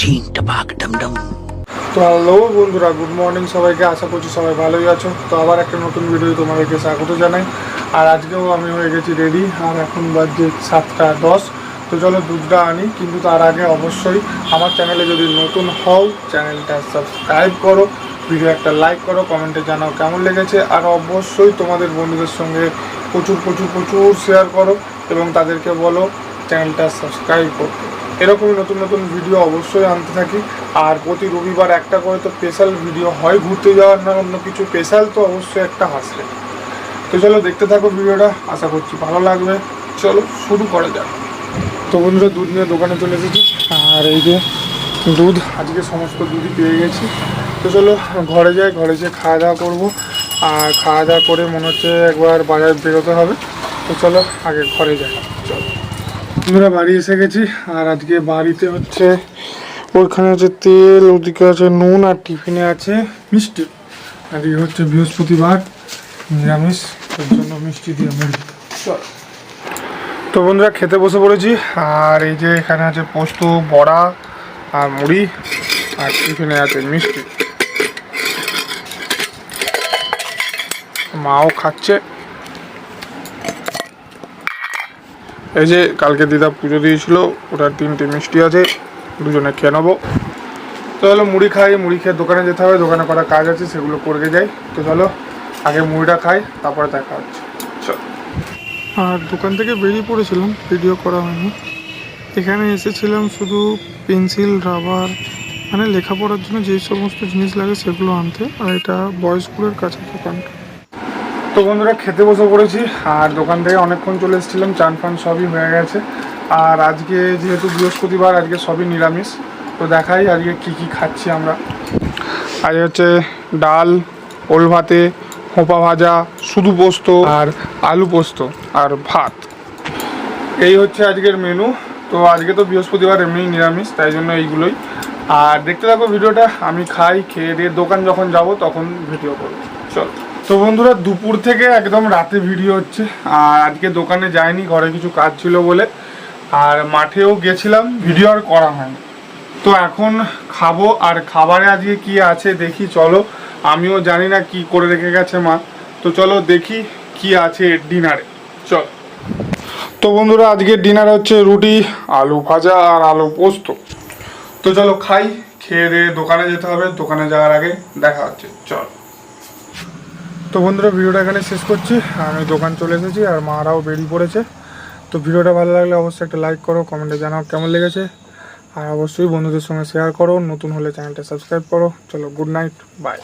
তো হ্যালো বন্ধুরা, good morning সবাইকে। আশা করছি সবাই ভালোই আছো। তো আবার একটা নতুন ভিডিও তোমাদেরকে স্বাগত জানাই। আর আজকেও আমি হয়ে গেছি রেডি, আর এখন বাজে 7টা 10। তো চলো দুধটা আনি, কিন্তু তার আগে অবশ্যই আমার চ্যানেলে যদি নতুন হও চ্যানেলটা সাবস্ক্রাইব করো, ভিডিও একটা লাইক করো, কমেন্টে জানাও কেমন লেগেছে। আর অবশ্যই তোমাদের বন্ধুদের সঙ্গে প্রচুর প্রচুর প্রচুর শেয়ার করো এবং তাদেরকে বলো চ্যানেলটা সাবস্ক্রাইব করতে। এরকমই নতুন নতুন ভিডিও অবশ্যই আনতে থাকি। আর প্রতি রবিবার একটা করে তো স্পেশাল ভিডিও হয়, ঘুরতে যাওয়ার না অন্য কিছু, স্পেশাল তো অবশ্যই একটা আসবে। তো চলো দেখতে থাকো ভিডিওটা, আশা করছি ভালো লাগবে। চলো শুরু করা যাক। তো বন্ধুরা, দুধ নিয়ে দোকানে চলে এসেছি। আর এই যে দুধ, আজকে সমস্ত দুধই পেয়ে গেছি। তো চলো ঘরে যাই, ঘরে যেয়ে খাওয়া দাওয়া করবো। আর খাওয়া দাওয়া করে মনে হচ্ছে একবার বাজার বেরোতে হবে। তো চলো আগে ঘরে যাই। চলো আমরা বাড়ি এসে গেছি। আর আজকে বাড়িতে হচ্ছে, ওইখানে আছে তেল, ওদিকে আছে নুন, আর টিফিনে আছে মিষ্টি। আর এই হচ্ছে বৃহস্পতিবার, নিরামিষ, এর জন্য মিষ্টি দিয়ে মুড়ি। চলো তো বন্ধুরা খেতে বসে পড়েছি। আর এই যে এখানে আছে পোস্ত, বড়া আর মুড়ি, আর টিফিনে আছে মিষ্টি। মাও খাচ্ছে। এই যে কালকে দিদা পুজো দিয়েছিল, ওটার 3টে মিষ্টি আছে, দুজনে খেয়ে নেবো। তো চলো মুড়ি খাই, মুড়ি খেয়ে দোকানে যেতে হবে, দোকানে করা কাজ আছে সেগুলো করে যাই। তো চলো আগে মুড়িটা খাই, তারপরে দেখা হচ্ছে। চলো। আর দোকান থেকে বেরিয়ে পড়েছিলাম, ভিডিও করা হয়নি। এখানে এসেছিলাম শুধু পেন্সিল, রাবার, মানে লেখাপড়ার জন্য যেই সমস্ত জিনিস লাগে সেগুলো আনতে। আর এটা বয়স্কুলের কাছে দোকানটা। তো বন্ধুরা খেতে বসে পড়েছি। আর দোকান থেকে অনেকক্ষণ চলে এসেছিলাম, চান ফান সবই হয়ে গেছে। আর আজকে যেহেতু বৃহস্পতিবার, আজকে সবই নিরামিষ। তো দেখাই আজকে কি কি খাচ্ছি আমরা। আজ হচ্ছে ডাল, ওল ভাতে, হোঁপা ভাজা, শুধু পোস্ত আর আলু পোস্ত আর ভাত। এই হচ্ছে আজকের মেনু। তো আজকে তো বৃহস্পতিবার এমনি নিরামিষ, তাই জন্য এইগুলোই। আর দেখতে থাকো ভিডিওটা, আমি খাই, খেয়ে দিয়ে দোকান যখন যাব তখন ভিডিও করবো। চল। তো বন্ধুরা দুপুর থেকে একদম রাতে ভিডিও হচ্ছে। আর আজকে দোকানে যাইনি, ঘরে কিছু কাজ ছিল বলে। আর মাঠেও গেছিলাম, ভিডিও আর করা হয়নি। তো এখন খাবো। আর খাবারে আজকে কি আছে দেখি, চলো। আমিও জানি না কি করে রেখে গেছে মা। তো চলো দেখি কি আছে ডিনারে। চল। তো বন্ধুরা আজকের ডিনার হচ্ছে রুটি, আলু ভাজা আর আলু পোস্ত। তো চলো খাই, খেয়ে দিয়ে দোকানে যেতে হবে। দোকানে যাওয়ার আগে দেখা হচ্ছে। চল। তো বন্ধুরা ভিডিওটা এখানে শেষ করছি। আমি দোকান চলে এসেছি আর মারাও বেরিয়ে পড়েছে। তো ভিডিওটা ভালো লাগলে অবশ্যই একটা লাইক করো, কমেন্টে জানাও কেমন লেগেছে। আর অবশ্যই বন্ধুদের সঙ্গে শেয়ার করো, নতুন হলে চ্যানেলটা সাবস্ক্রাইব করো। চলো গুড নাইট, বাই।